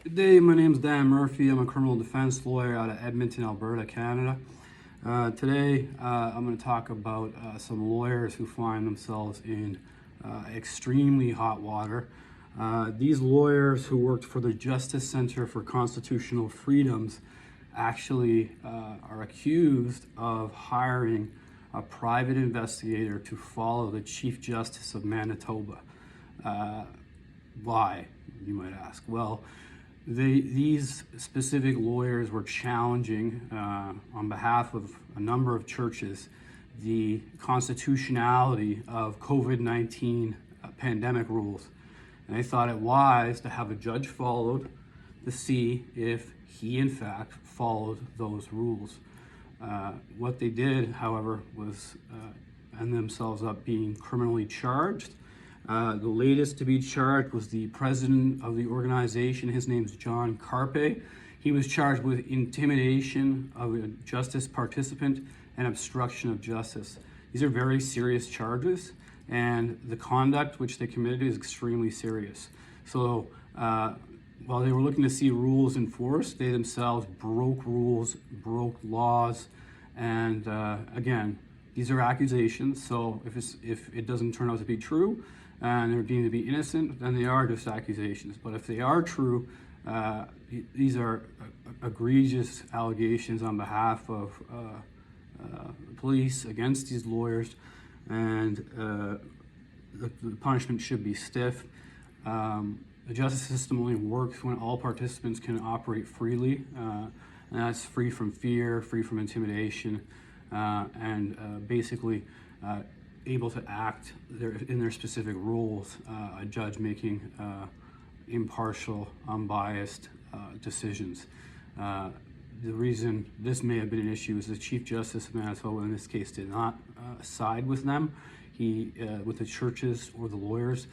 Good day, my name is Dan Murphy. I'm a criminal defense lawyer out of Edmonton, Alberta, Canada. Today, I'm going to talk about some lawyers who find themselves in extremely hot water. These lawyers who worked for the Justice Center for Constitutional Freedoms actually are accused of hiring a private investigator to follow the Chief Justice of Manitoba. Why, you might ask? Well, these specific lawyers were challenging, on behalf of a number of churches, the constitutionality of COVID-19 pandemic rules. And they thought it wise to have a judge followed to see if he, in fact, followed those rules. What they did, however, was end themselves up being criminally charged. The latest to be charged was the president of the organization. His name's John Carpe. He was charged with intimidation of a justice participant and obstruction of justice. These are very serious charges, and the conduct which they committed is extremely serious. So while they were looking to see rules enforced, they themselves broke rules, broke laws, and again, these are accusations. So if it doesn't turn out to be true, and they're deemed to be innocent, then they are just accusations. But if they are true, these are egregious allegations on behalf of police against these lawyers, and the punishment should be stiff. The justice system only works when all participants can operate freely, and that's free from fear, free from intimidation, and basically able to act in their specific roles, a judge making impartial, unbiased decisions. The reason this may have been an issue is the Chief Justice of Manitoba in this case did not side with them. He, with the churches or the lawyers,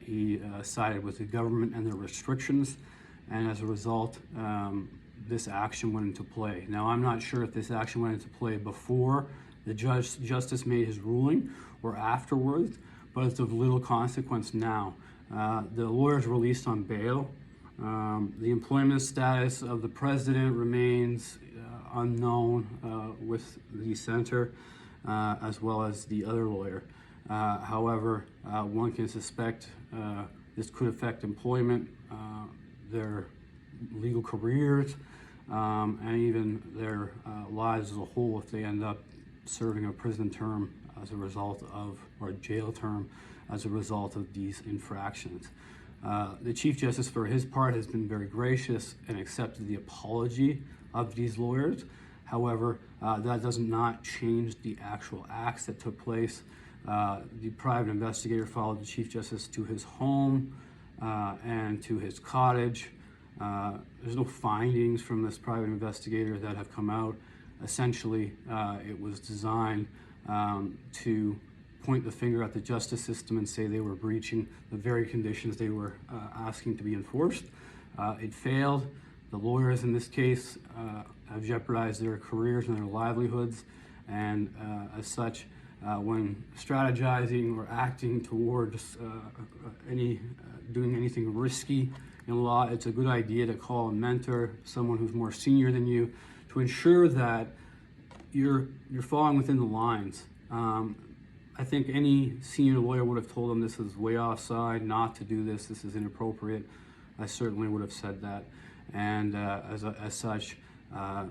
he sided with the government and their restrictions, and as a result, this action went into play. Now, I'm not sure if this action went into play before the justice made his ruling or afterwards, but it's of little consequence now. The lawyers released on bail. The employment status of the president remains unknown with the center, as well as the other lawyer. However, one can suspect this could affect employment, their legal careers, and even their lives as a whole if they end up serving a prison term as a result of, or a jail term as a result of these infractions. The Chief Justice, for his part, has been very gracious and accepted the apology of these lawyers. However, that does not change the actual acts that took place. The private investigator followed the Chief Justice to his home and to his cottage. There's no findings from this private investigator that have come out. Essentially, it was designed to point the finger at the justice system and say they were breaching the very conditions they were asking to be enforced. It failed. The lawyers in this case have jeopardized their careers and their livelihoods, and as such, when strategizing or acting towards doing anything risky in law, it's a good idea to call a mentor, someone who's more senior than you, to ensure that you're falling within the lines. I think any senior lawyer would have told them this is way offside, not to do this, this is inappropriate. I certainly would have said that. And as such, well,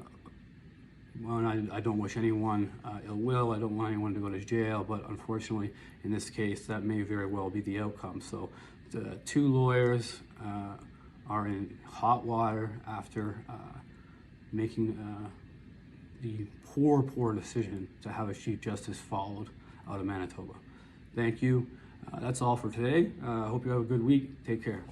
I don't wish anyone ill will, I don't want anyone to go to jail, but unfortunately, in this case, that may very well be the outcome. So the two lawyers are in hot water after making the poor decision to have a Chief Justice followed out of Manitoba. Thank you. That's all for today. I hope you have a good week. Take care.